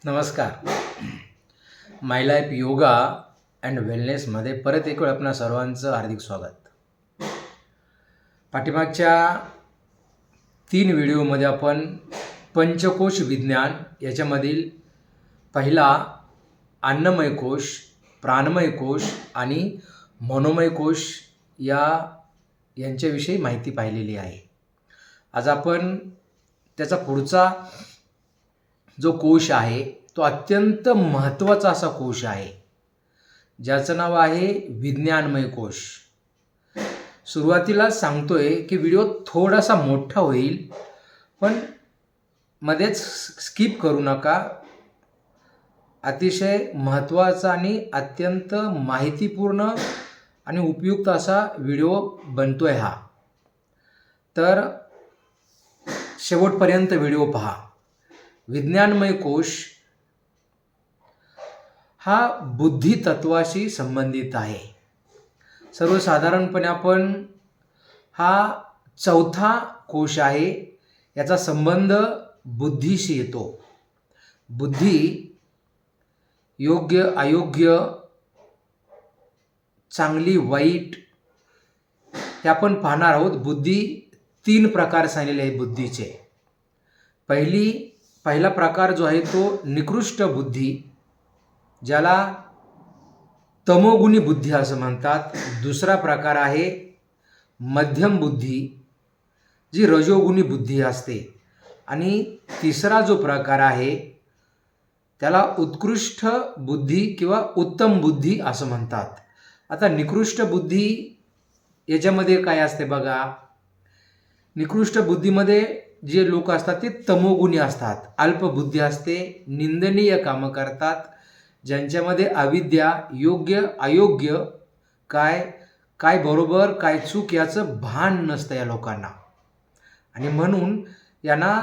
नमस्कार. माय life yoga and वेलनेसमध्ये परत एक वेळ आपणा सर्वांचं हार्दिक स्वागत. पाठीमागच्या 3 व्हिडिओमध्ये आपण पंचकोश विज्ञान याच्यामधील पहिला अन्नमय कोश, प्राणमय कोश आणि मनोमय कोश यांच्याविषयी माहिती पाहिलेली आहे. आज आपण त्याचा पुढचा जो कोश आहे तो अत्यंत महत्त्वाचा असा कोश आहे, ज्याचं नाव आहे विज्ञानमय कोश. सुरुवातीला सांगतोय की व्हिडिओ थोडासा मोठा होईल, पण मध्येच स्किप करू नका. अतिशय महत्त्वाचा आणि अत्यंत माहितीपूर्ण आणि उपयुक्त असा व्हिडिओ बनतोय हा. तर शेवटपर्यंत व्हिडिओ पहा. विज्ञानमय कोश हा बुद्धी तत्वाशी संबंधित आहे. सर्वसाधारणपणे आपण हा चौथा कोश आहे, याचा संबंध बुद्धीशी येतो. बुद्धी योग्य अयोग्य, चांगली वाईट हे आपण पाहणार आहोत. बुद्धी 3 प्रकार सांगितलेले आहेत बुद्धीचे. पहिला प्रकार जो आहे तो निकृष्ट बुद्धी, ज्याला तमोगुणी बुद्धी असं म्हणतात. दुसरा प्रकार आहे मध्यम बुद्धी, जी रजोगुणी बुद्धी असते. आणि तिसरा जो प्रकार आहे त्याला उत्कृष्ट बुद्धी किंवा उत्तम बुद्धी असं म्हणतात. आता निकृष्ट बुद्धी याच्यामध्ये काय असते बघा. निकृष्ट बुद्धीमध्ये जे लोक असतात ते तमोगुणी असतात, अल्पबुद्धी असते, निंदनीय कामं करतात, ज्यांच्यामध्ये अविद्या, योग्य अयोग्य, काय बरोबर काय चूक याचं भान नसतं या लोकांना. आणि म्हणून यांना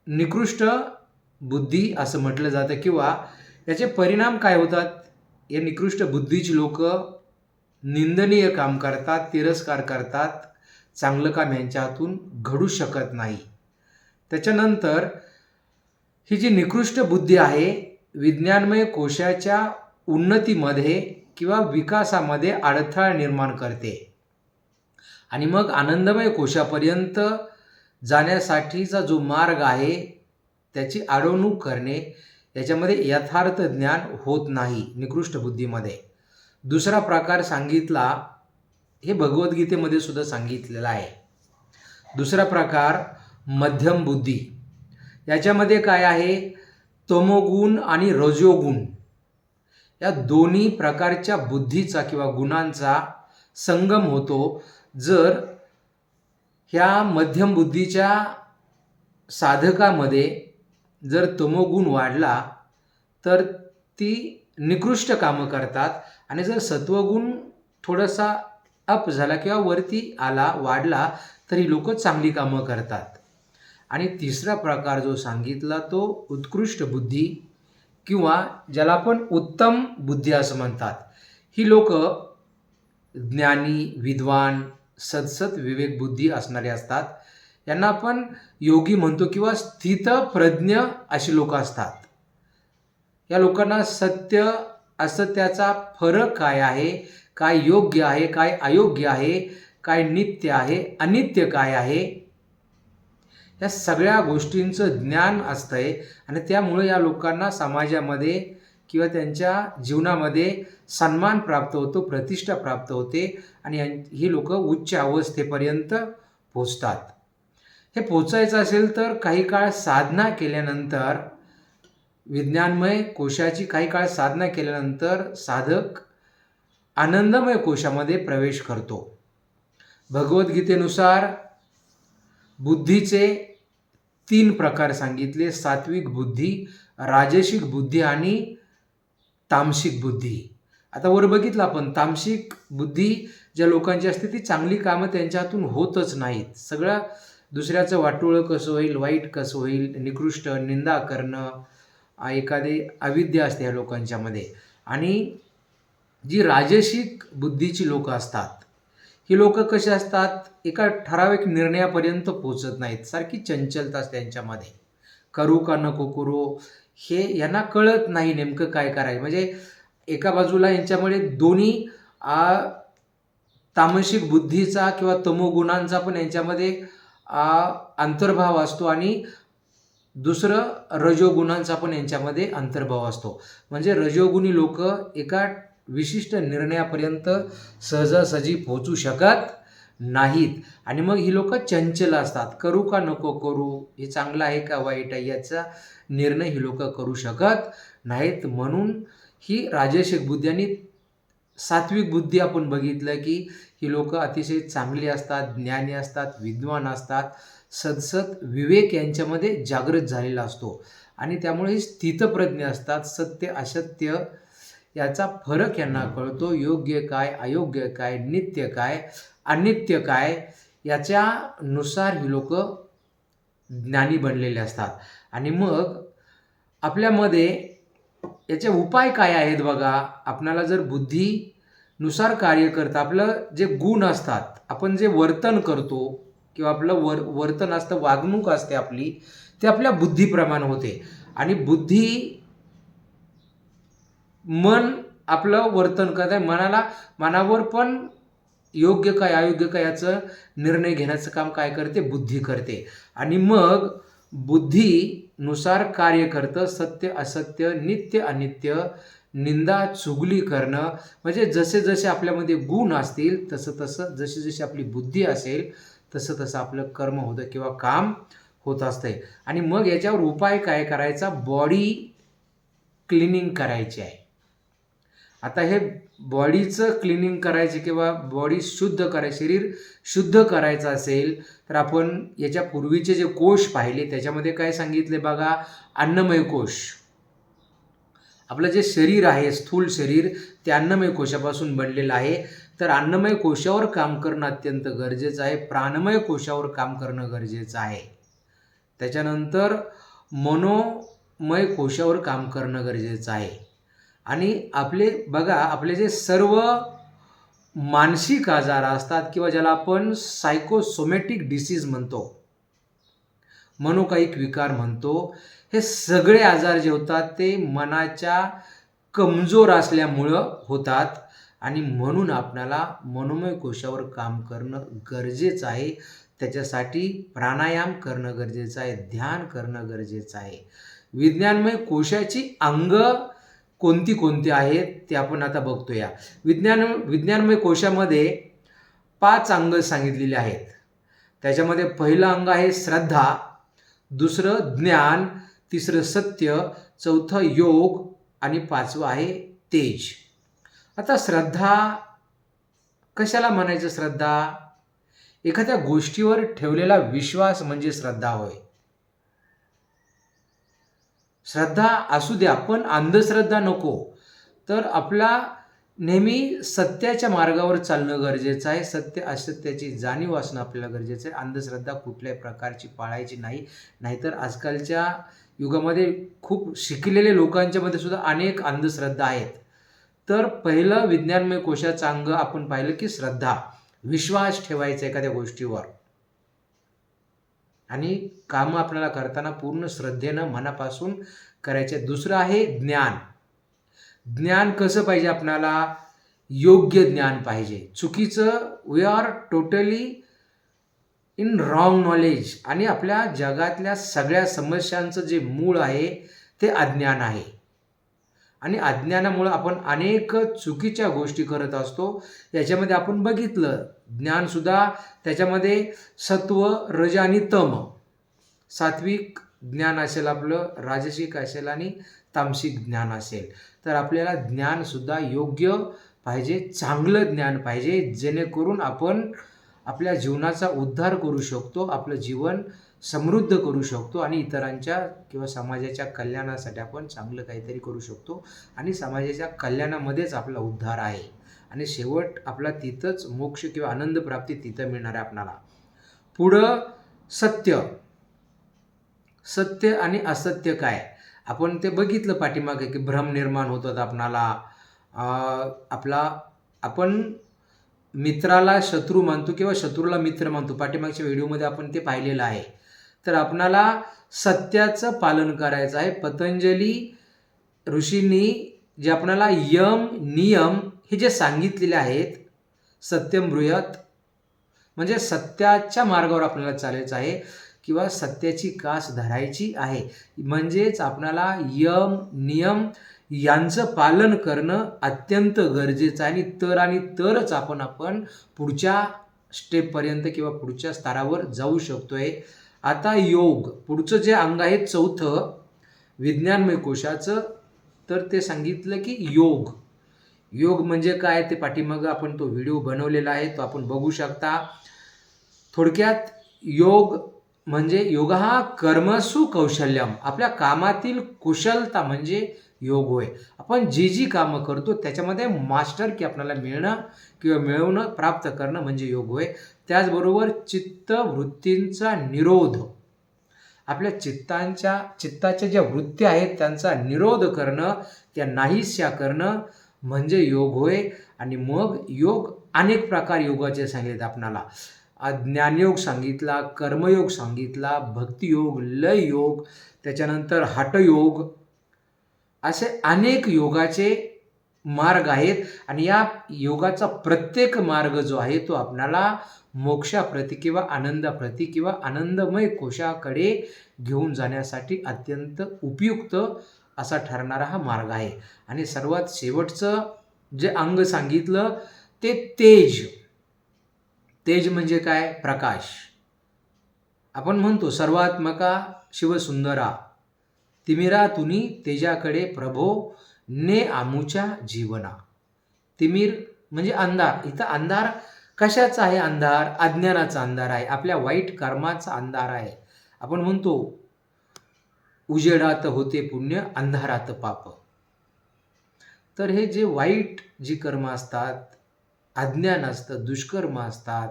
निकृष्ट बुद्धी असं म्हटलं जातं. किंवा याचे परिणाम काय होतात. या निकृष्ट बुद्धीची लोक निंदनीय काम करतात, तिरस्कार करतात, चांगलं काम यांच्या हातून घडू शकत नाही. त्याच्यानंतर ही जी निकृष्ट बुद्धी आहे विज्ञानमय कोशाच्या उन्नतीमध्ये किंवा विकासामध्ये अडथळा निर्माण करते. आणि मग आनंदमय कोशापर्यंत जाण्यासाठीचा जो मार्ग आहे त्याची अडवणूक करणे, याच्यामध्ये यथार्थ ज्ञान होत नाही निकृष्ट बुद्धीमध्ये. दुसरा प्रकार सांगितला, हे भगवद्गीतेमध्ये सुद्धा सांगितलेलं आहे. दुसरा प्रकार मध्यम बुद्धी. याच्यामध्ये काय आहे, तमोगुण आणि रजोगुण या दोन्ही प्रकारच्या बुद्धीचा किंवा गुणांचा संगम होतो. जर ह्या मध्यम बुद्धीच्या साधकामध्ये जर तमोगुण वाढला तर ती निकृष्ट कामं करतात. आणि जर सत्वगुण थोडासा अप झाला किंवा वरती आला, वाढला, तर ही लोक चांगली कामं करतात. आणि तिसरा प्रकार जो सांगितला तो उत्कृष्ट बुद्धी किंवा ज्याला आपण उत्तम बुद्धी असं म्हणतात. ही लोक ज्ञानी, विद्वान, सद्सत विवेक बुद्धी असणारे असतात. यांना आपण योगी म्हणतो किंवा स्थितप्रज्ञ अशी लोक असतात. या लोकांना सत्य असत्याचा फरक काय आहे, काय योग्य आहे, काय अयोग्य आहे, काय नित्य आहे, अनित्य काय आहे, या सगळ्या गोष्टींचं ज्ञान असतंय. आणि त्यामुळे या लोकांना समाजामध्ये किंवा त्यांच्या जीवनामध्ये सन्मान प्राप्त होतो, प्रतिष्ठा प्राप्त होते. आणि ही लोक उच्च अवस्थेपर्यंत पोचतात. हे पोचायचं असेल तर काही काळ साधना केल्यानंतर, विज्ञानमय कोशाची काही काळ साधना केल्यानंतर साधक आनंदमय कोशामध्ये प्रवेश करतो. भगवद्गीतेनुसार बुद्धीचे 3 प्रकार सांगितले, सात्विक बुद्धी, राजसिक बुद्धी आणि तामसिक बुद्धी. आता वर बघितलं आपण, तामसिक बुद्धी ज्या लोकांची असते ती चांगली कामं त्यांच्या हातून होतच नाहीत. सगळं दुसऱ्याचं वाटोळं कसं होईल, वाईट कसं होईल, निकृष्ट निंदा करणं, एखादी अविद्या असते ह्या लोकांच्यामध्ये. आणि जी राजसिक बुद्धीची लोक असतात, ही लोक कशी असतात, एका ठराविक निर्णयापर्यंत पोचत नाहीत, सारखी चंचलता असते त्यांच्यामध्ये. करू का नको करू हे यांना कळत नाही नेमकं काय करायचं. म्हणजे एका बाजूला यांच्यामुळे दोन्ही तामसिक बुद्धीचा किंवा तमोगुणांचा पण यांच्यामध्ये अंतर्भाव असतो आणि दुसरं रजोगुणांचा पण यांच्यामध्ये अंतर्भाव असतो. म्हणजे रजोगुणी लोक एका विशिष्ट निर्णयापर्यंत सहजासहजी पोहोचू शकत नाहीत आणि मग ही लोक चंचल असतात. करू का नको करू, हे चांगलं आहे का वाईट आहे, याचा निर्णय ही लोक करू शकत नाहीत. म्हणून ही राजसिक बुद्धी आणि सात्विक बुद्धी आपण बघितलं की ही लोक अतिशय चांगली असतात, ज्ञानी असतात, विद्वान असतात, सदसत विवेक यांच्यामध्ये जागृत झालेला असतो आणि त्यामुळे ही स्थितप्रज्ञ असतात. सत्य असत्य याचा फरक यांना कळतो. योग्य काय, अयोग्य काय, नित्य काय, अनित्य काय, याच्यानुसार ही लोक ज्ञानी बनलेले असतात. आणि मग आपल्यामध्ये याचे उपाय काय आहेत बघा. आपल्याला जर बुद्धीनुसार कार्य करता आपलं जे गुण असतात, आपण जे वर्तन करतो किंवा आपलं वर्तन असतं, वागणूक असते आपली, ते आपल्या बुद्धीप्रमाणे होते. आणि बुद्धी मन आपलं वर्तन करत आहे. मनावर पण योग्य काय अयोग्य काय याचं निर्णय घेण्याचं काम काय करते, बुद्धी करते. आणि मग बुद्धीनुसार कार्य करतं. सत्य असत्य, नित्य अनित्य, निंदा चुगली करणं, म्हणजे जसे जसे आपल्यामध्ये गुण असतील तसं तसं, जशी जशी आपली बुद्धी असेल तसं तसं आपलं कर्म होतं किंवा काम होत असतंय. आणि मग याच्यावर उपाय काय करायचा, बॉडी क्लिनिंग करायची आहे. आता हे बॉडीचं क्लिनिंग करायचे किंवा बॉडी शुद्ध करायची, शरीर शुद्ध करायचं असेल तर आपण याच्या पूर्वीचे जे कोश पाहिले त्याच्यामध्ये काय सांगितले बघा. अन्नमय कोश, आपलं जे शरीर आहे स्थूल शरीर ते अन्नमय कोशापासून बनलेलं आहे. तर अन्नमय कोशावर काम करणं अत्यंत गरजेचं आहे. प्राणमय कोशावर काम करणं गरजेचं आहे. त्याच्यानंतर मनोमय कोशावर काम करणं गरजेचं आहे. आणि आपले बघा, आपले जे सर्व मानसिक आजार असतात किंवा ज्याला आपण सायकोसोमॅटिक डिसीज म्हणतो, मनोकायिक विकार म्हणतो, हे सगळे आजार जे होतात ते मनाच्या कमजोर असल्यामुळं होतात. आणि म्हणून आपल्याला मनोमय कोशावर काम करणं गरजेचं आहे. त्याच्यासाठी प्राणायाम करणं गरजेचं आहे, ध्यान करणं गरजेचं आहे. विज्ञानमय कोशाची अंग कोणती कोणती आहेत ते आपण आता बघतोया. विज्ञानमय कोशामध्ये 5 अंग सांगितलेले आहेत. त्याच्यामध्ये पहिलं अंग आहे श्रद्धा, दुसरं ज्ञान, तिसरं सत्य, चौथं योग आणि 5वं आहे तेज. आता श्रद्धा कशाला म्हणायचं? श्रद्धा एखाद्या गोष्टीवर ठेवलेला विश्वास म्हणजे श्रद्धा होय. श्रद्धा असू द्या पण अंधश्रद्धा नको. तर आपला नेहमी सत्याच्या मार्गावर चालणं गरजेचं आहे. सत्य असत्याची जाणीव असणं आपल्याला गरजेचं आहे. अंधश्रद्धा कुठल्याही प्रकारची पाळायची नाही. नाहीतर आजकालच्या युगामध्ये खूप शिकलेले लोकांच्यामध्ये सुद्धा अनेक अंधश्रद्धा आहेत. तर पहिलं विज्ञानमय कोशाचं अंग आपण पाहिलं की श्रद्धा, विश्वास ठेवायचा एखाद्या गोष्टीवर आणि कामं आपल्याला करताना पूर्ण श्रद्धेनं मनापासून करायचे. दुसरं आहे ज्ञान. ज्ञान कसं पाहिजे आपल्याला? योग्य ज्ञान पाहिजे. चुकीचं, we are totally in wrong knowledge. आणि आपल्या जगातल्या सगळ्या समस्यांचं जे मूळ आहे ते अज्ञान आहे. आणि अज्ञानामुळं आपण अनेक चुकीच्या गोष्टी करत असतो. याच्यामध्ये आपण बघितलं ज्ञानसुद्धा त्याच्यामध्ये सत्व, रज आणि तम, सात्विक ज्ञान असेल आपलं, राजसिक असेल आणि तामसिक ज्ञान असेल. तर आपल्याला ज्ञानसुद्धा योग्य पाहिजे, चांगलं ज्ञान पाहिजे, जेणेकरून आपण आपल्या जीवनाचा उद्धार करू शकतो, आपलं जीवन समृद्ध करू शकतो आणि इतरांच्या किंवा समाजाच्या कल्याणासाठी आपण चांगलं काहीतरी करू शकतो. आणि समाजाच्या कल्याणामध्येच आपला उद्धार आहे आणि शेवट आपला तिथंच मोक्ष किंवा आनंद प्राप्ती तिथं मिळणार आहे आपल्याला. पुढं सत्य. सत्य आणि असत्य काय आपण ते बघितलं पाठीमागे की भ्रम निर्माण होतात आपणाला. आपण मित्राला शत्रू मानतो किंवा शत्रूला मित्र मानतो. पाठीमागच्या व्हिडिओमध्ये आपण ते पाहिलेलं आहे. तर आपणाला सत्याचं पालन करायचं आहे. पतंजली ऋषींनी जे आपणाला यम नियम हे जे सांगितलेले आहेत, सत्यम ब्रूयात, म्हणजे सत्याच्या मार्गावर आपल्याला चालायचं आहे किंवा सत्याची कास धरायची आहे. म्हणजेच आपणाला यम नियम यांचं पालन करणं अत्यंत गरजेचं आहे आणि तरच आपण पुढच्या स्टेपपर्यंत किंवा पुढच्या स्तरावर जाऊ शकतोय. आता योग, पुढचं जे अंग आहे चौथं विज्ञानमय कोशाचं, तर ते सांगितलं की योग. योग म्हणजे काय ते पाठीमागं आपण तो व्हिडिओ बनवलेला आहे, तो आपण बघू शकता. थोडक्यात योग म्हणजे योग हा कर्मसु कौशल्यम, आपल्या कामातील कुशलता म्हणजे योग होय. आपण जी कामं करतो त्याच्यामध्ये मास्टर की आपल्याला मिळणं किंवा मिळवणं प्राप्त करणं म्हणजे योग होय. त्याचबरोबर चित्तवृत्तींचा निरोध, आपल्या चित्ताच्या ज्या वृत्ती आहेत त्यांचा निरोध करणं, त्या नाहीशा करणं म्हणजे योग होय. आणि मग योग अनेक प्रकार योगाचे सांगितलेत आपणाला. ज्ञानयोग सांगितला, कर्मयोग सांगितला, भक्तियोग, लय योग, त्याच्यानंतर हठयोग, असे अनेक योगाचे मार्ग आहेत. आणि या योगाचा प्रत्येक मार्ग जो आहे तो आपणाला मोक्षाप्रती किंवा आनंदाप्रती किंवा आनंदमय कोशाकडे घेऊन जाण्यासाठी अत्यंत उपयुक्त असा ठरणारा हा मार्ग आहे. आणि सर्वात शेवटचं जे अंग सांगितलं ते तेज. तेज म्हणजे काय? प्रकाश. आपण म्हणतो सर्वात्मका शिवसुंदरा, तिमिरा तुनी तेजाकडे प्रभो ने आमुच्या जीवना. तिमिर म्हणजे अंधार. इथं अंधार कशाचा आहे? अंधार अज्ञानाचा अंधार आहे, आपल्या वाईट कर्माचा अंधार आहे. आपण म्हणतो उजेडात होते पुण्य, अंधारात पाप. तर हे जे वाईट जी कर्म असतात, अज्ञान असतं, दुष्कर्म असतात,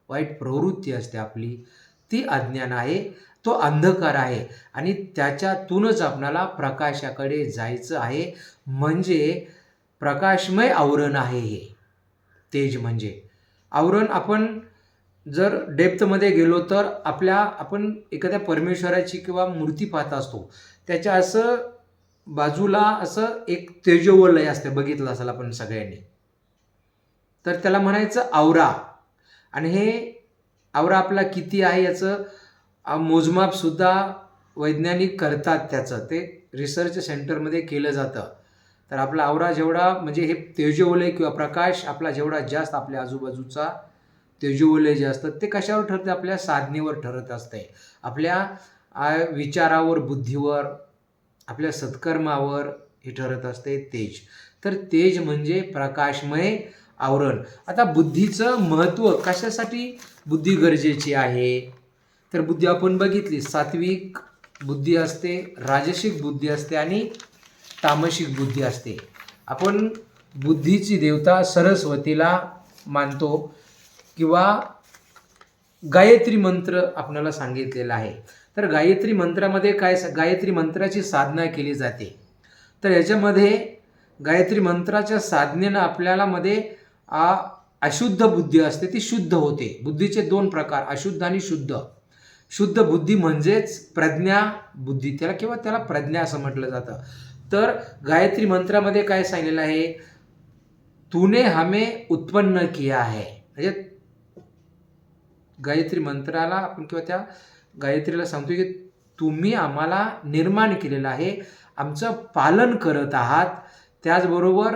वाईट प्रवृत्ती असते आपली, ती अज्ञान आहे, तो अंधकार आहे. आणि त्याच्यातूनच आपल्याला प्रकाशाकडे जायचं आहे. म्हणजे प्रकाशमय आवरण आहे हे तेज म्हणजे. आवरण आपण जर डेप्थमध्ये गेलो तर आपण एखाद्या परमेश्वराची किंवा मूर्ती पाहत असतो, त्याच्या असं बाजूला असं एक तेजोवलय असते, बघितलं असेल आपण सगळ्यांनी. तर त्याला म्हणायचं आवरा. आणि हे आवरा आपला किती आहे याचं मोजमापसुद्धा वैज्ञानिक करतात, त्याचं ते रिसर्च सेंटरमध्ये केलं जातं. तर आपला आवरा जेवढा म्हणजे हे तेजोवलय किंवा प्रकाश आपला जेवढा जास्त, आपल्या आजूबाजूचा तेजोवलय जे असतं ते कशावर ठरतं? आपल्या साधनेवर ठरत असते, आपल्या विचारावर, बुद्धीवर, आपल्या सत्कर्मावर हे ठरत असते तेज. तर तेज म्हणजे प्रकाशमय आवरण. आता बुद्धीचं महत्त्व, कशासाठी बुद्धी गरजेची आहे? तर बुद्धी आपण बघितली, सात्विक बुद्धी असते, राजसिक बुद्धी असते आणि तामसिक बुद्धी असते. आपण बुद्धीची देवता सरस्वतीला मानतो किंवा गायत्री मंत्र आपल्याला सांगितलेला आहे. तर गायत्री मंत्रामध्ये काय, गायत्री मंत्राची साधना केली जाते. तर याच्यामध्ये गायत्री मंत्राच्या साधनेनं आपल्याला मध्ये अशुद्ध बुद्धी असते ती शुद्ध होते. बुद्धीचे दोन प्रकार, अशुद्ध आणि शुद्ध. शुद्ध बुद्धी म्हणजेच प्रज्ञा बुद्धी, त्याला प्रज्ञा असं म्हटलं जातं. तर गायत्री मंत्रामध्ये काय सांगितलेलं आहे? तूने हमें उत्पन्न किया है. म्हणजे गायत्री मंत्राला आपण किंवा त्या गायत्रीला सांगतो की तुम्ही आम्हाला निर्माण केलेलं आहे, आमचं पालन करत आहात. त्याचबरोबर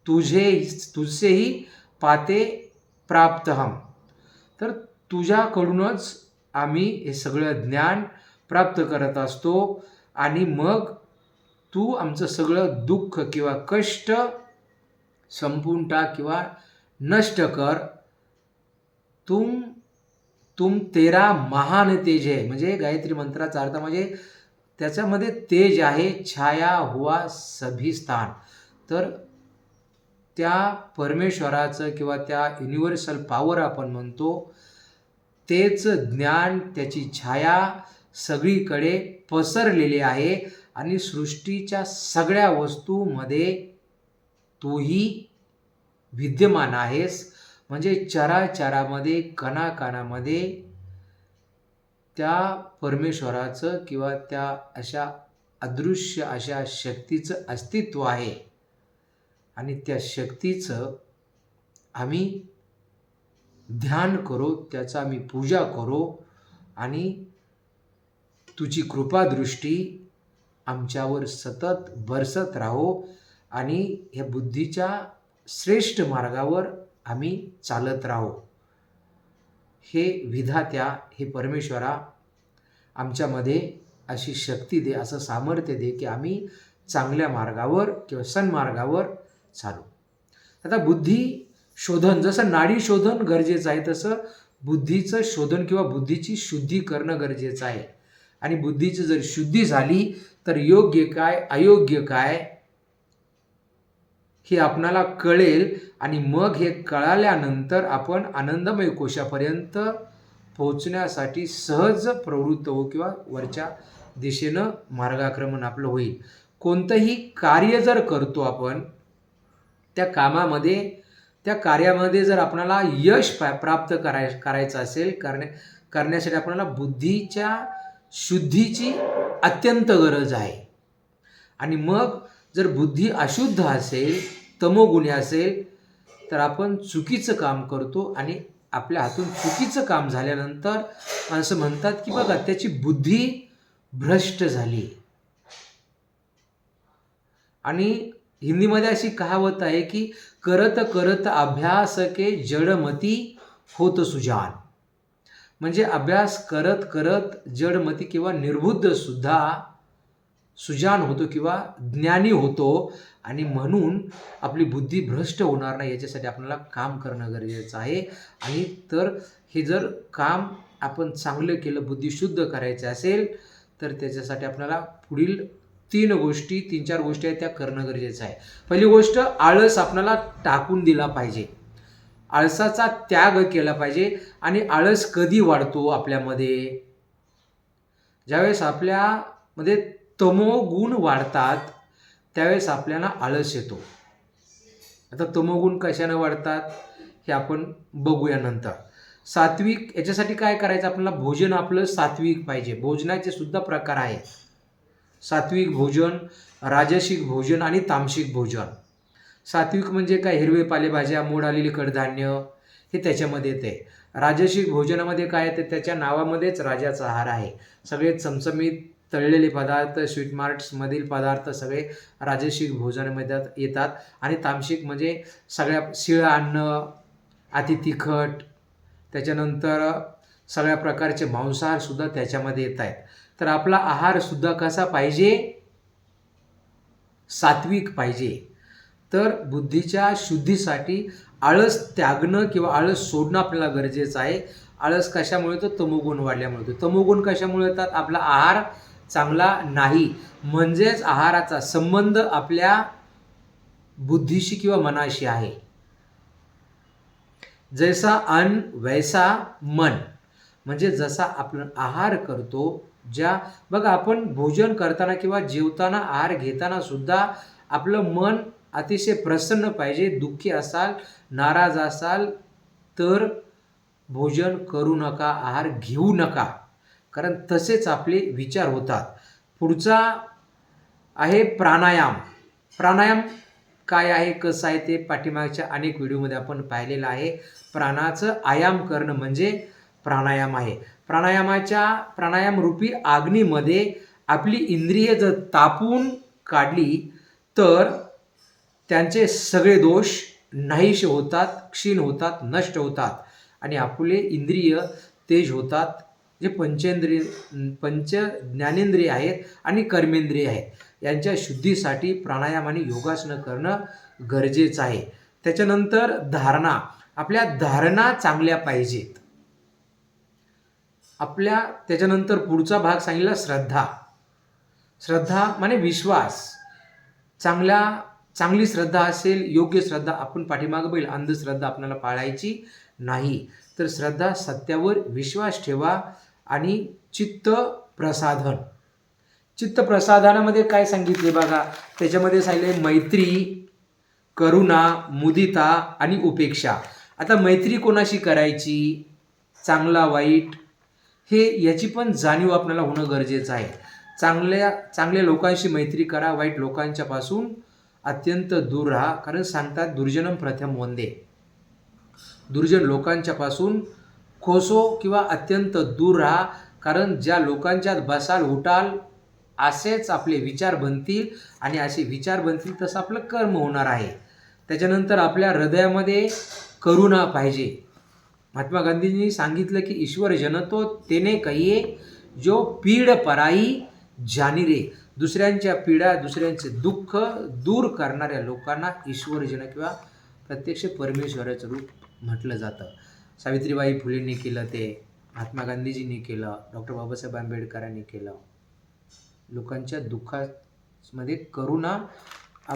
तुझसेही पाते प्राप्त हम, तर तुझ्याकडूनच आम्ही हे सगळं ज्ञान प्राप्त करत असतो. आणि मग तू आमचं सगळं दुःख किंवा कष्ट संपून टाक किंवा नष्ट कर. तुम तेरा महान तेज आहे. म्हणजे गायत्री मंत्राचा अर्थ म्हणजे त्याच्यामध्ये तेज आहे, छाया हुआ सभी स्थान. तर त्या परमेश्वराचं किंवा त्या युनिव्हर्सल पॉवर आपण म्हणतो, तेच ज्ञान, त्याची छाया सगळीकडे पसरलेली आहे. आणि सृष्टीच्या सगळ्या वस्तूमध्ये तूही विद्यमान आहेस. म्हणजे चराचरामध्ये, कणाकणामध्ये त्या परमेश्वराचं किंवा त्या अशा अदृश्य अशा शक्तीचं अस्तित्व आहे आणि त्या शक्तीचं आम्ही ध्यान करो, त्याचा आम्ही पूजा करो आणि तुझी कृपादृष्टी आमच्यावर सतत बरसत राहो आणि ह्या बुद्धीच्या श्रेष्ठ मार्गावर आम्ही चालत राहो. हे विधात्या, हे परमेश्वरा आमच्यामध्ये अशी शक्ती दे, असं सामर्थ्य दे की आम्ही चांगल्या मार्गावर किंवा सन्मार्गावर चालू. आता बुद्धी शोधन, जसं नाडी शोधन गरजेचं आहे तसं बुद्धीचं शोधन किंवा बुद्धीची शुद्धी करणं गरजेचं आहे. आणि बुद्धीची जर शुद्धी झाली तर योग्य काय अयोग्य काय हे आपणाला कळेल आणि मग हे कळाल्यानंतर आपण आनंदमय कोशापर्यंत पोहोचण्यासाठी सहज प्रवृत्त होऊ किंवा वरच्या दिशेनं मार्गाक्रमण आपलं होईल. कोणतंही कार्य जर करतो आपण, त्या कार्यामध्ये जर आपणाला यश प्राप्त करायचं असेल, करण्यासाठी आपल्याला बुद्धीच्या शुद्धीची अत्यंत गरज आहे. आणि मग जर बुद्धी अशुद्ध असेल, तमोगुणी असेल, तर आपण चुकीचं काम करतो आणि आपल्या हातून चुकीचं काम झाल्यानंतर माणसं म्हणतात की बघा त्याची बुद्धी भ्रष्ट झाली. आणि हिंदीमध्ये अशी कहावत आहे की करत करत अभ्यास के जडमती होत सुजान. म्हणजे अभ्यास करत करत जडमती किंवा निर्बुद्ध सुद्धा सुजान होतो किंवा ज्ञानी होतो. आणि म्हणून आपली बुद्धी भ्रष्ट होणार नाही याच्यासाठी आपल्याला काम करणं गरजेचं आहे. आणि तर हे जर काम आपण चांगलं केलं, बुद्धी शुद्ध करायचं असेल तर त्याच्यासाठी आपल्याला पुढील 3-4 गोष्टी आहेत त्या करणं गरजेचं आहे. पहिली गोष्ट, आळस आपल्याला टाकून दिला पाहिजे, आळसाचा त्याग केला पाहिजे. आणि आळस कधी वाढतो आपल्यामध्ये? ज्यावेळेस आपल्यामध्ये तमोगुण वाढतात त्यावेळेस आपल्याला आळस येतो. आता तमोगुण कशाने वाढतात हे आपण बघूया नंतर. सात्विक, याच्यासाठी काय करायचं आपल्याला? भोजन आपलं सात्विक पाहिजे. भोजनाचे सुद्धा प्रकार आहेत, सात्विक भोजन, राजसिक भोजन आणि तामसिक भोजन. सात्विक म्हणजे काय? हिरवे पालेभाज्या, मोड आलेली कडधान्य हे त्याच्यामध्ये येते. राजसिक भोजनामध्ये काय येते? त्याच्या नावामध्येच राजाचा आहार आहे. सगळे चमचमीत तळलेले पदार्थ, स्वीटमार्ट्समधील पदार्थ सगळे राजसिक भोजनामध्ये येतात. आणि तामसिक म्हणजे सगळ्या शिळं अन्न, अति तिखट, त्याच्यानंतर सगळ्या प्रकारचे मांसाहारसुद्धा त्याच्यामध्ये येत आहेत. तर आपला आहारसुद्धा कसा पाहिजे? सात्विक पाहिजे. तर बुद्धीच्या शुद्धीसाठी आळस त्यागणं किंवा आळस सोडणं आपल्याला गरजेचं आहे. आळस कशामुळे? तर तमोगुण वाढल्यामुळे. तमोगुण कशामुळे येतात? आपला आहार चांगला नाही, म्हणजेच आहाराचा संबंध आपल्या बुद्धीशी किंवा मनाशी आहे. जैसा अन्न वैसा मन, म्हणजे जसा आपण आहार करतो, बघा आपण भोजन करताना किंवा जेवताना आहार घेताना सुद्धा आपलं मन अतिशय प्रसन्न पाहिजे. दुःखी असाल, नाराज असाल तर भोजन करू नका, आहार घेऊ नका, कारण तसेच आपले विचार होतात. पुढचा आहे प्राणायाम. प्राणायाम काय आहे, कसं आहे ते पाठीमागच्या अनेक व्हिडिओमध्ये आपण पाहिलेलं आहे. प्राणाचं आयाम करणं म्हणजे प्राणायाम आहे. प्राणायाम रूपी अग्नीमध्ये आपली इंद्रिय जर तापून काढली तर त्यांचे सगळे दोष नाहीसे होतात, क्षीण होतात, नष्ट होतात आणि आपले इंद्रिय तेज होतात. जे पंच ज्ञानेंद्रिय आहेत आणि कर्मेंद्रिय आहेत, यांच्या शुद्धीसाठी प्राणायाम आणि योगासनं करणं गरजेचं आहे. त्याच्यानंतर धारणा, आपल्या धारणा चांगल्या पाहिजेत. त्याच्यानंतर पुढचा भाग सांगितला श्रद्धा. श्रद्धा म्हणजे विश्वास. चांगली श्रद्धा असेल, योग्य श्रद्धा. आपण पाठीमागं बघील अंधश्रद्धा आपल्याला पाळायची नाही. तर श्रद्धा, सत्यावर विश्वास ठेवा. आणि चित्त प्रसाधन. चित्त प्रसाधनामध्ये काय सांगितले बघा, त्याच्यामध्ये सांगितले मैत्री, करुणा, मुदिता आणि उपेक्षा. आता मैत्री कोणाशी करायची? चांगला वाईट याची पण जाणीव आपल्याला होणं गरजेचं आहे. चांगल्या लोकांशी मैत्री करा, वाईट लोकांच्यापासून अत्यंत दूर राहा. कारण सांगतात दुर्जनम प्रथम वंदे. दुर्जन लोकांच्यापासून कोसो किंवा अत्यंत दूर राहा. कारण ज्या लोकांच्यात बसाल उठाल असेच आपले विचार बनतील आणि असे विचार बनतील तसं आपलं कर्म होणार आहे. त्याच्यानंतर आपल्या हृदयामध्ये करुणा पाहिजे. महात्मा गांधींनी सांगितलं की ईश्वर जनतो तेने कहिये जो पीड पराई जानी रे. दुसऱ्यांच्या पीडा दुसऱ्यांचे दुःख दूर करणाऱ्या लोकांना ईश्वरजन किंवा प्रत्यक्ष परमेश्वराचं रूप म्हटलं जातं. सावित्रीबाई फुलेंनी केलं ते, महात्मा गांधीजींनी केलं, डॉक्टर बाबासाहेब आंबेडकरांनी केलं. लोकांच्या दुःखामध्ये करुणा,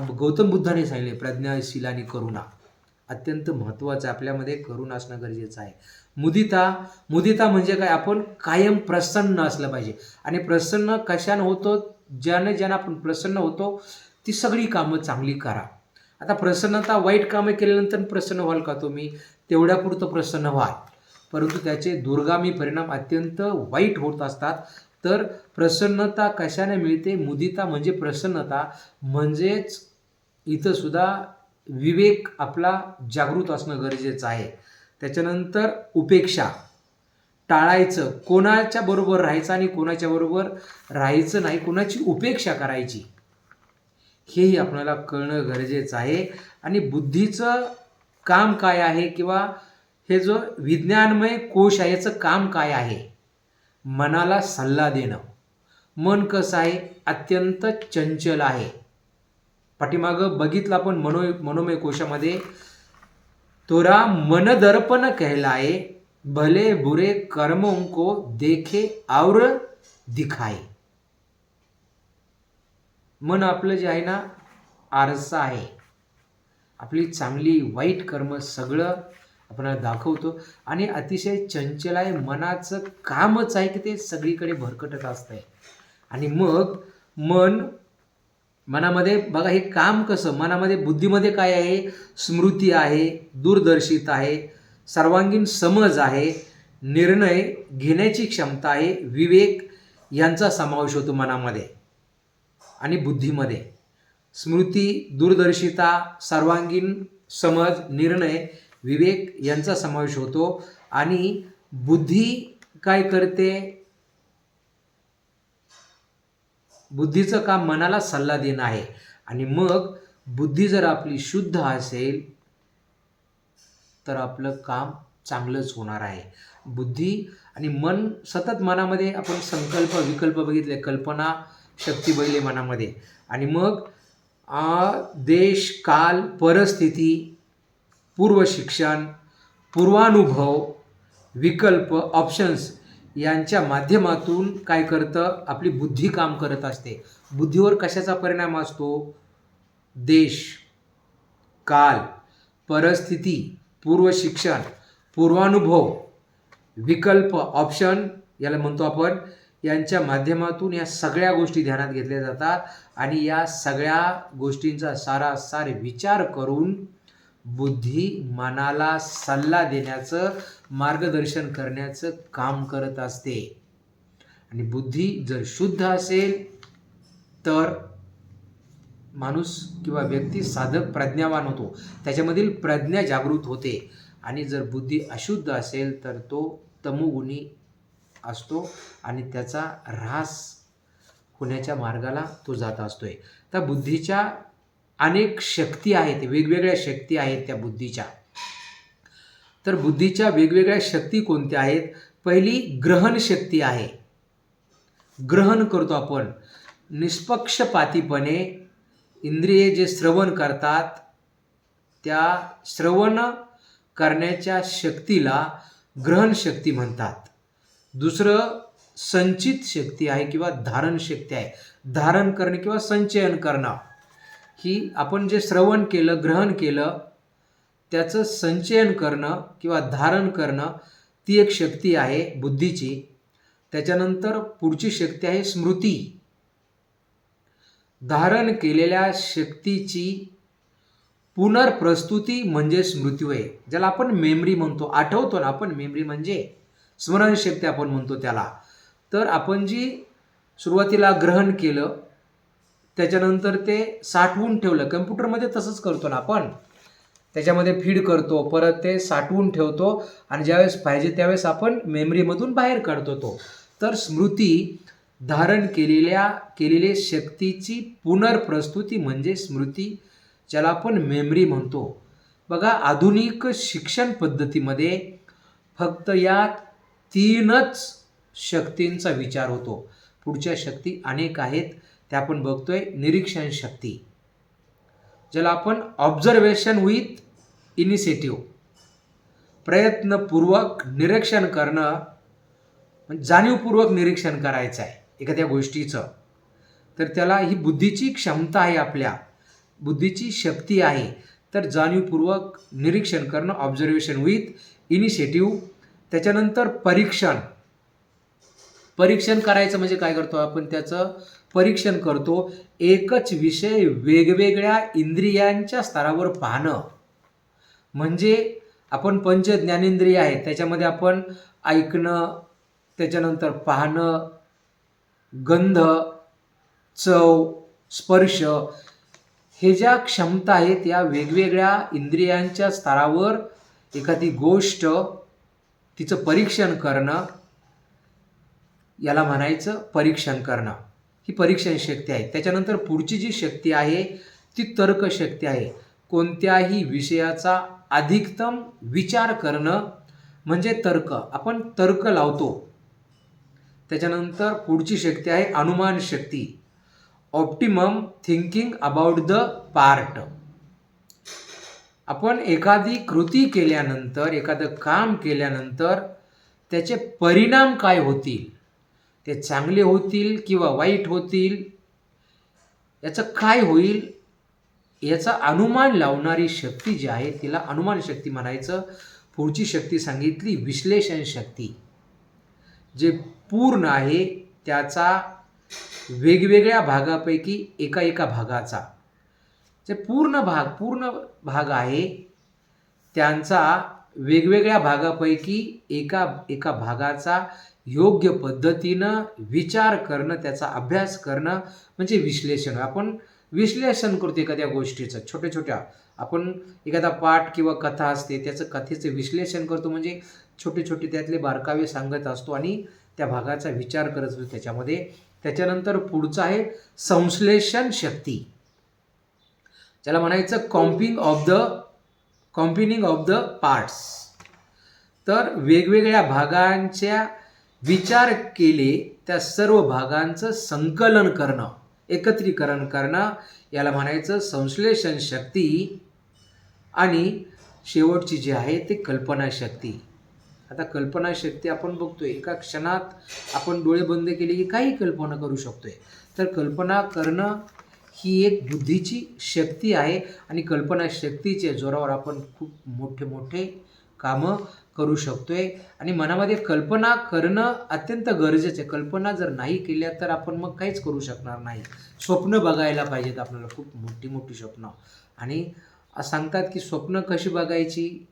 गौतम बुद्धाने सांगितले प्रज्ञाशील आणि करुणा अत्यंत महत्त्वाचं आहे. आपल्यामध्ये करुणा असणं गरजेचं आहे. मुदिता म्हणजे काय, आपण कायम प्रसन्न असलं पाहिजे. आणि प्रसन्न कशानं होतो, ज्यानं आपण प्रसन्न होतो ती सगळी कामं चांगली करा. आता प्रसन्नता, वाईट कामं केल्यानंतर प्रसन्न व्हाल का तुम्ही? तेवढ्यापुरतं प्रसन्न व्हाल, परंतु त्याचे दूरगामी परिणाम अत्यंत वाईट होत असतात. तर प्रसन्नता कशाने मिळते? मुदिता म्हणजे प्रसन्नता, म्हणजेच इथं सुद्धा विवेक आपला जागृत असणं गरजेचं आहे. त्याच्यानंतर उपेक्षा, टाळायचं, कोणाच्या बरोबर राहायचं आणि कोणाच्या बरोबर राहायचं नाही, कोणाची उपेक्षा करायची, हेही आपल्याला कळणं गरजेचं आहे. आणि बुद्धीचं काम काय आहे किंवा हे जो विज्ञानमय कोश आहे याचं काम काय आहे? मनाला सल्ला देणं. मन कसं आहे? अत्यंत चंचल आहे. पाठीमागं बघितलं आपण मनोमय कोशामध्ये, तोरा मन दर्पण कहलाए भले बुरे कर्मों को देखे और दिखाए. मन आपलं जे आहे ना आरसा आहे. आपली चांगली वाईट कर्म सगळं आपल्याला दाखवतो आणि अतिशय चंचल आहे. मनाचं कामच आहे की ते सगळीकडे भरकटत असतंय. आणि मग मनामध्ये बघा हे काम कसं, मनामध्ये बुद्धीमध्ये काय आहे? स्मृती आहे, दूरदर्शित आहे, सर्वांगीण समज आहे, निर्णय घेण्याची क्षमता आहे, विवेक यांचा समावेश होतो मनामध्ये आणि बुद्धीमध्ये. स्मृती, दूरदर्शिता, सर्वांगीण समज, निर्णय, विवेक यांचा समावेश होतो. आणि बुद्धी काय करते? बुद्धीचं काम मनाला सल्ला देणं आहे. आणि मग बुद्धी जर आपली शुद्ध असेल तर आपलं काम चांगलंच होणार आहे. बुद्धी आणि मन सतत मनामध्ये आपण संकल्प विकल्प बघितले, कल्पना शक्ती बघितली मनामध्ये. आणि मग देश, काल, परिस्थिती, पूर्व शिक्षण, पूर्वानुभव, विकल्प, ऑप्शन्स यांच्या माध्यमातून काय करतं? आपली बुद्धी काम करत असते. बुद्धीवर कशाचा परिणाम असतो? देश, काल, परिस्थिती, पूर्व शिक्षण, पूर्वानुभव, विकल्प, ऑप्शन याला म्हणतो आपण, यांच्या माध्यमातून या सगळ्या गोष्टी ध्यानात घेतल्या जातात. आणि या सगळ्या गोष्टींचा सारासार विचार करून बुद्धी मनाला सल्ला देण्याचं, मार्गदर्शन करण्याचं काम करत असते. आणि बुद्धी जर शुद्ध असेल तर माणूस किंवा व्यक्ती साधक प्रज्ञावान होतो, त्याच्यामधील प्रज्ञा जागृत होते. आणि जर बुद्धी अशुद्ध असेल तर तो तमोगुणी असतो आणि त्याचा ऱ्हास होण्याच्या मार्गाला तो जात असतोय. तर बुद्धीच्या अनेक शक्ती आहेत, वेगवेगळ्या शक्ती आहेत त्या बुद्धीच्या. तर बुद्धीच्या वेगवेगळ्या शक्ती कोणत्या आहेत? पहिली ग्रहण शक्ती आहे. ग्रहण करतो आपण निष्पक्षपातीपणे. इंद्रिये जे श्रवण करतात त्या श्रवण करण्याच्या शक्तीला ग्रहण शक्ती म्हणतात. दुसरं संचित शक्ती आहे किंवा धारण शक्ती आहे. धारण करणे किंवा संचयन करणं, ही आपण जे श्रवण केलं, ग्रहण केलं त्याचं संचयन करणं किंवा धारण करणं, ती एक शक्ती आहे बुद्धीची. त्याच्यानंतर पुढची शक्ती आहे स्मृती. धारण केलेल्या शक्तीची पुनर्प्रस्तुती म्हणजे स्मृती होय, ज्याला आपण मेमरी म्हणतो. आठवतो ना आपण, मेमरी म्हणजे स्मरणशक्ती आपण म्हणतो त्याला. तर आपण जी सुरुवातीला ग्रहण केलं त्याच्यानंतर ते साठवून ठेवलं. कम्प्युटरमध्ये तसंच करतो ना आपण, त्याच्यामध्ये फीड करतो, परत ते साठवून ठेवतो आणि ज्यावेळेस पाहिजे त्यावेळेस आपण मेमरीमधून बाहेर काढतो तो. तर स्मृती धारण केलेल्या शक्तीची पुनर्प्रस्तुती म्हणजे स्मृती, ज्याला आपण मेमरी म्हणतो. बघा, आधुनिक शिक्षण पद्धतीमध्ये फक्त या 3च शक्तींचा विचार होतो. पुढच्या शक्ती अनेक आहेत, त्या आपण बघतोय. निरीक्षण शक्ती, ज्याला आपण ऑब्झर्वेशन विथ इनिशिएटिव्ह, प्रयत्नपूर्वक निरीक्षण करणं, म्हणजे जाणीवपूर्वक निरीक्षण करायचं आहे एखाद्या गोष्टीचं, तर त्याला ही बुद्धीची क्षमता आहे, आपल्या बुद्धीची शक्ती आहे. तर जाणीवपूर्वक निरीक्षण करणं, ऑब्झर्वेशन विथ इनिशिएटिव्ह. त्याच्यानंतर परीक्षण करायचं म्हणजे काय करतो आपण, त्याचं परीक्षण करतो. एकच विषय वेगवेगळ्या इंद्रियांच्या स्तरावर पाहणं, म्हणजे आपण पंच ज्ञानेंद्रिय आहेत, त्याच्यामध्ये आपण ऐकणं, त्याच्यानंतर पाहणं, गंध, चव, स्पर्श, हे ज्या क्षमता आहेत या वेगवेगळ्या इंद्रियांच्या स्तरावर एखादी गोष्ट तिचं परीक्षण करणं, याला म्हणायचं परीक्षण करणं. ही परीक्षण शक्ती आहे. त्याच्यानंतर पुढची जी शक्ती आहे ती तर्कशक्ती आहे. कोणत्याही विषयाचा अधिकतम विचार करणं म्हणजे तर्क, आपण तर्क लावतो. त्याच्यानंतर पुढची शक्ती आहे अनुमान शक्ती, optimum thinking about the part. आपण एखादी कृती केल्यानंतर, एखादं काम केल्यानंतर त्याचे परिणाम काय होतील, ते चांगले होतील किंवा वाईट होतील, याचं काय होईल याचा अनुमान लावणारी शक्ती जी आहे तिला अनुमान शक्ती म्हणायचं. पुढची शक्ती सांगितली विश्लेषण शक्ती, जे पूर्ण आहे त्याचा वेगवेगळ्या भागापैकी एका भागाचा, जे पूर्ण भाग आहे त्यांचा वेगवेगळ्या भागापैकी एका भागाचा योग्य पद्धतीनं विचार करणं, त्याचा अभ्यास करणं म्हणजे विश्लेषण. आपण विश्लेषण करतो एखाद्या गोष्टीचं, छोट्या आपण एखादा पाठ किंवा कथा असते त्याचं कथेचं विश्लेषण करतो, म्हणजे छोटे त्यातले बारकावे सांगत असतो आणि त्या भागाचा विचार करत असतो त्याच्यामध्ये. त्याच्यानंतर पुढचं आहे संश्लेषण शक्ती, ज्याला म्हणायचं कॉम्पिनिंग ऑफ द पार्ट्स. तर वेगवेगळ्या भागांच्या विचार केले त्या सर्व भागांचं संकलन करणं, एकत्रीकरण करणं, याला म्हणायचं संश्लेषण शक्ती. आणि शेवटची जी आहे ते कल्पनाशक्ती. आता कल्पनाशक्ती आपण बघतोय, एका क्षणात आपण डोळे बंद केले की काही कल्पना करू शकतोय. तर कल्पना करणं ही एक बुद्धीची शक्ती आहे आणि कल्पनाशक्तीच्या जोरावर आपण खूप मोठे कामं करू शकतोय. आणि मनामध्ये कल्पना करणं अत्यंत गरजेचं आहे. कल्पना जर नाही केल्या तर आपण मग काहीच करू शकणार नाही. स्वप्न बघायला पाहिजेत आपल्याला, खूप मोठी स्वप्न. आणि सांगतात की स्वप्न कशी बघायची,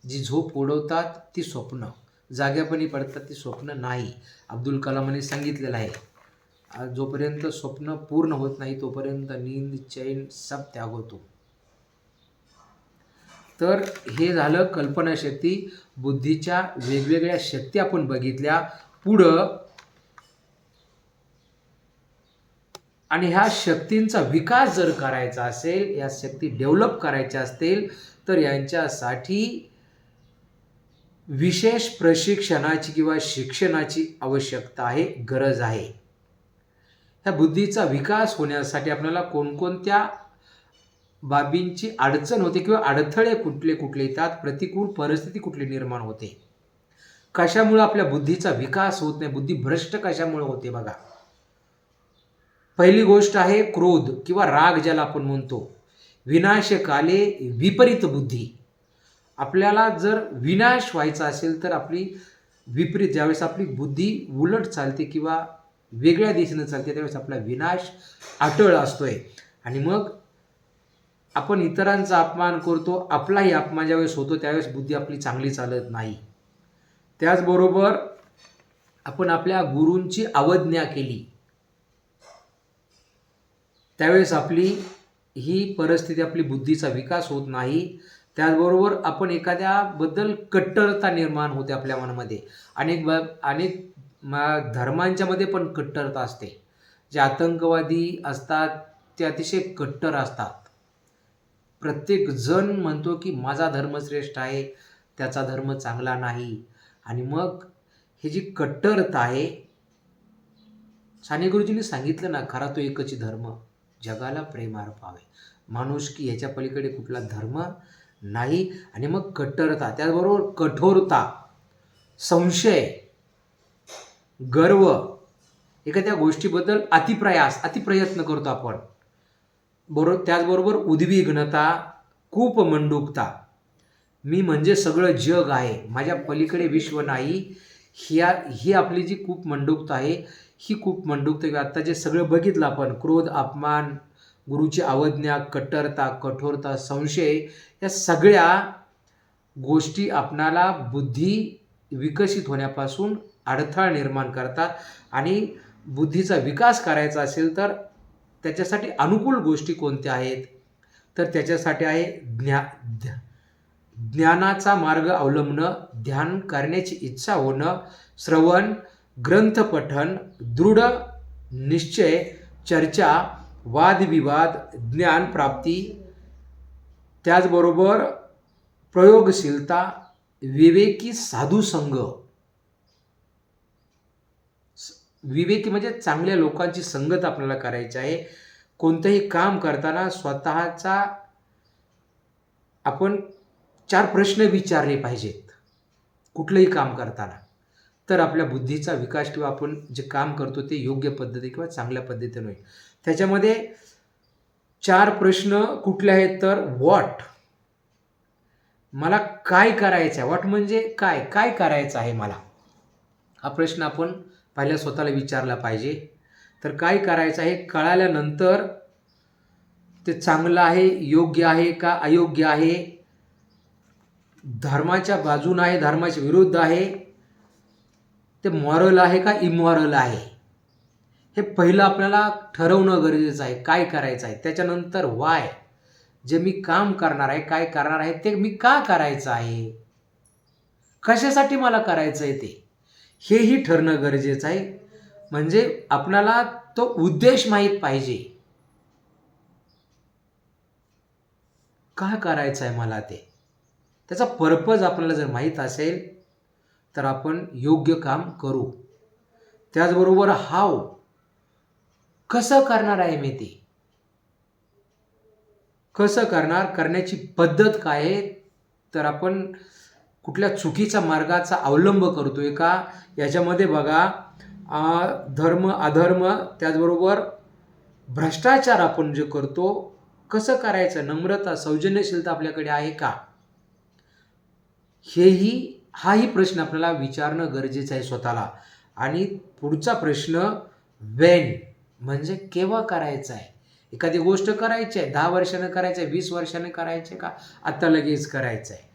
जी झोप उडवतात ती स्वप्न, जाग्यापणी पडतात ती स्वप्न नाही. अब्दुल कलामांनी सांगितलेलं आहे, जोपर्यंत स्वप्न पूर्ण होत नाही तोपर्यंत नींद चैन सब त्याग होतो. तर हे झालं कल्पनाशक्ती. बुद्धीच्या वेगवेगळ्या शक्ती आपण बघितल्या. पुढं आणि ह्या शक्तींचा विकास जर करायचा असेल, या शक्ती डेव्हलप करायच्या असतील तर यांच्यासाठी विशेष प्रशिक्षणाची किंवा शिक्षणाची आवश्यकता आहे, गरज आहे. ह्या बुद्धीचा विकास होण्यासाठी आपल्याला कोणकोणत्या बाबींची अडचण होते किंवा अडथळे कुठले येतात, प्रतिकूल परिस्थिती कुठली निर्माण होते, कशामुळे आपल्या बुद्धीचा विकास होत नाही, बुद्धी भ्रष्ट कशामुळे होते. बघा, पहिली गोष्ट आहे क्रोध किंवा राग, ज्याला आपण म्हणतो. विनाशकाले विपरीत बुद्धी. आपल्याला जर विनाश व्हायचा असेल तर आपली विपरीत, ज्यावेळेस आपली बुद्धी उलट चालते किंवा वेगळ्या दिशेने चालते त्यावेळेस आपला विनाश अटळ असतोय. आणि मग आपण इतरांचा अपमान करतो, आपलाही अपमान ज्यावेळेस होतो त्यावेळेस बुद्धी आपली चांगली चालत नाही. त्याचबरोबर आपण आपल्या गुरूंची अवज्ञा केली त्यावेळेस आपली ही परिस्थिती, आपली बुद्धीचा विकास होत नाही. त्याचबरोबर आपण एखाद्याबद्दल कट्टरता निर्माण होते आपल्या मनामध्ये. अनेक धर्मांच्यामध्ये पण कट्टरता असते. जे आतंकवादी असतात ते अतिशय कट्टर असतात. प्रत्येक जण म्हणतो की माझा धर्म श्रेष्ठ आहे, त्याचा धर्म चांगला नाही. आणि मग ही जी कट्टरता आहे, साने गुरुजींनी सांगितलं ना, खरा तो एकच धर्म, जगाला प्रेमार पावे. माणुसकी ह्याच्या पलीकडे कुठला धर्म नाही. आणि मग कट्टरता, त्याचबरोबर कठोरता, संशय, गर्व, एखाद्या गोष्टीबद्दल अतिप्रयत्न करतो आपण. त्याचबरोबर उद्विग्नता, खूप मंडूकता, मी म्हणजे सगळं जग आहे, माझ्या पलीकडे विश्व नाही. ही आपली जी खूप मंडूकता आहे, ही खूप मंडूकता आता जे सगळं बघितलं आपण, क्रोध, अपमान, गुरुची अवज्ञा, कट्टरता, कठोरता, संशय, या सगळ्या गोष्टी आपणाला बुद्धी विकसित होण्यापासून अडथळा निर्माण करतात. आणि बुद्धीचा विकास करायचा असेल तर त्याच्यासाठी अनुकूल गोष्टी कोणत्या आहेत, तर त्याच्यासाठी आहे ज्ञानाचा मार्ग अवलंबणं, ध्यान करण्याची इच्छा होणं, श्रवण, ग्रंथपठन, दृढ निश्चय, चर्चा, वादविवाद, ज्ञानप्राप्ती, त्याचबरोबर प्रयोगशीलता, विवेकी साधुसंग. विवेकी म्हणजे चांगल्या लोकांची संगत आपल्याला करायची आहे. कोणतंही काम करताना स्वतःचा आपण 4 प्रश्न विचारले पाहिजेत कुठलंही काम करताना, तर आपल्या बुद्धीचा विकास किंवा आपण जे काम करतो ते योग्य पद्धती किंवा चांगल्या पद्धतीने होईल. त्याच्यामध्ये 4 प्रश्न कुठले आहेत, तर व्हॉट, मला काय करायचं आहे, व्हॉट म्हणजे काय करायचं आहे मला, हा प्रश्न आपण पहिल्या स्वतःला विचारला पाहिजे. तर काय करायचं आहे कळाल्यानंतर ते चांगलं आहे, योग्य आहे का अयोग्य आहे, धर्माच्या बाजून आहे, धर्माच्या विरुद्ध आहे, ते मॉरल आहे का इमॉरल आहे, हे पहिलं आपल्याला ठरवणं गरजेचं आहे. काय करायचं आहे, त्याच्यानंतर वाय, जे मी काम करणार आहे, काय करणार आहे, ते मी का करायचं आहे, कशासाठी मला करायचं आहे, हेही ठरणं गरजेचं आहे. म्हणजे आपल्याला तो उद्देश माहीत पाहिजे, का करायचं आहे मला, त्याचा पर्पज आपल्याला जर माहीत असेल तर आपण योग्य काम करू. त्याचबरोबर हाव, कसं करणार आहे मी, कसं करण्याची पद्धत काय आहे, तर आपण कुठल्या चुकीच्या मार्गाचा अवलंब करतोय का, याच्यामध्ये बघा धर्म, अधर्म, त्याचबरोबर भ्रष्टाचार आपण जे करतो, कसं करायचं, नम्रता, सौजन्यशीलता आपल्याकडे आहे का, हाही प्रश्न आपल्याला विचारणं गरजेचं आहे स्वतःला. आणि पुढचा प्रश्न वेन, म्हणजे केव्हा करायचं आहे, एखादी गोष्ट करायची आहे 10 वर्षानं करायचं आहे, 20 वर्षानं करायचं आहे का आत्ता लगेच करायचं आहे.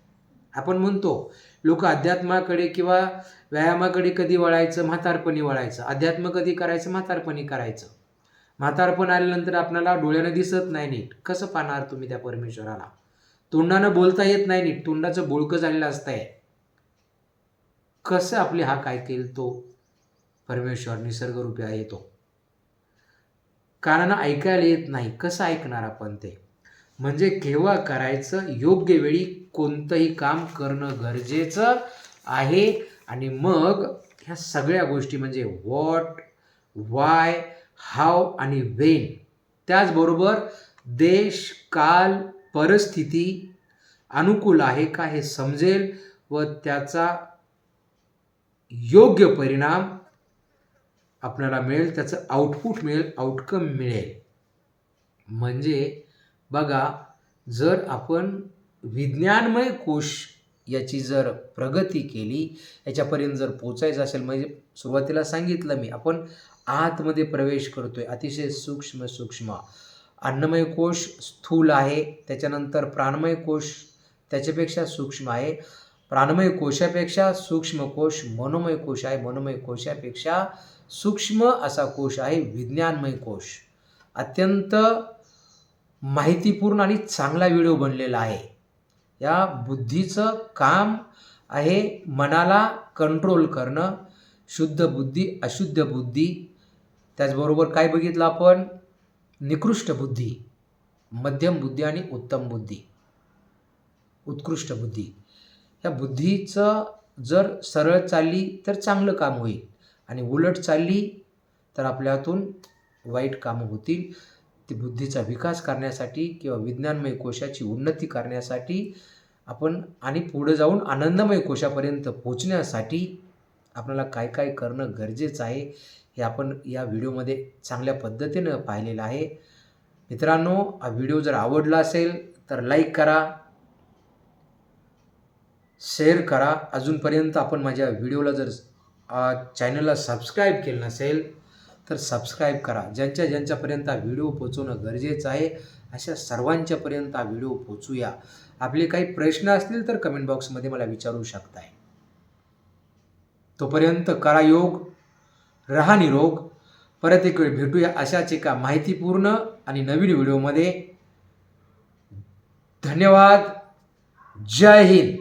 आपण म्हणतो लोक अध्यात्माकडे किंवा व्यायामाकडे कधी वळायचं, म्हातारपणी वळायचं. अध्यात्म कधी करायचं, म्हातारपणी करायचं. म्हातारपण आल्यानंतर आपल्याला डोळ्यानं दिसत नाही नीट, कसं पाहणार तुम्ही त्या परमेश्वराला, तोंडानं बोलता येत नाही नीट, तोंडाचं बोळकं झालेलं असतंय, कसं आपले हा काय केल तो परमेश्वर निसर्गरूपी आहे तो, कानानं ऐकायला येत नाही, कसं ऐकणार आपण ते. म्हणजे केव्हा करायचं, योग्य वेळी कोणतंही काम करणं गरजेचं आहे. आणि मग ह्या सगळ्या गोष्टी म्हणजे व्हॉट, वाय, हाव आणि वेन, त्याचबरोबर देश, काल, परिस्थिती अनुकूल आहे का हे समजेल व त्याचा योग्य परिणाम आपल्याला मिळेल, त्याचं आउटपुट मिळेल, आउटकम मिळेल. म्हणजे बघा, जर आपण विज्ञानमय कोश याची जर प्रगती केली, याच्यापर्यंत जर पोचायचं असेल, म्हणजे सुरुवातीला सांगितलं मी, आपण आतमध्ये प्रवेश करतोय, अतिशय सूक्ष्म. अन्नमय कोश स्थूल आहे, त्याच्यानंतर प्राणमय कोश त्याच्यापेक्षा सूक्ष्म आहे. प्राणमय कोशापेक्षा सूक्ष्म कोश मनोमय कोश आहे. मनोमय कोशापेक्षा सूक्ष्म असा कोश आहे विज्ञानमय कोश. अत्यंत माहितीपूर्ण आणि चांगला व्हिडिओ बनलेला आहे. या बुद्धीचं काम आहे मनाला कंट्रोल करणं. शुद्ध बुद्धी, अशुद्ध बुद्धी, त्याचबरोबर काय बघितलं आपण, निकृष्ट बुद्धी, मध्यम बुद्धी आणि उत्तम बुद्धी, उत्कृष्ट बुद्धी. या बुद्धीचं जर सरळ चालली तर चांगलं काम होईल आणि उलट चालली तर आपल्या हातून वाईट कामं होतील. ती बुद्धीचा विकास करण्यासाठी किंवा विज्ञानमय कोशाची उन्नती करण्यासाठी आपण आणि पुढे जाऊन आनंदमय कोशापर्यंत पोचण्यासाठी आपल्याला काय काय करणं गरजेचं आहे हे आपण या व्हिडिओमध्ये चांगल्या पद्धतीनं पाहिलेलं आहे. मित्रांनो, हा व्हिडिओ जर आवडला असेल तर लाईक करा, शेअर करा. अजूनपर्यंत आपण माझ्या व्हिडिओला जर चॅनलला सबस्क्राईब केलं नसेल तर सबस्क्राईब करा. ज्यांच्यापर्यंत हा व्हिडिओ पोचवणं गरजेचं आहे अशा सर्वांच्यापर्यंत हा व्हिडिओ पोचूया. आपले काही प्रश्न असतील तर कमेंट बॉक्समध्ये मला विचारू शकताय. तोपर्यंत करा योग, रहा निरोग. परत एक वेळ भेटूया अशाच एका माहितीपूर्ण आणि नवीन व्हिडिओमध्ये. धन्यवाद. जय हिंद.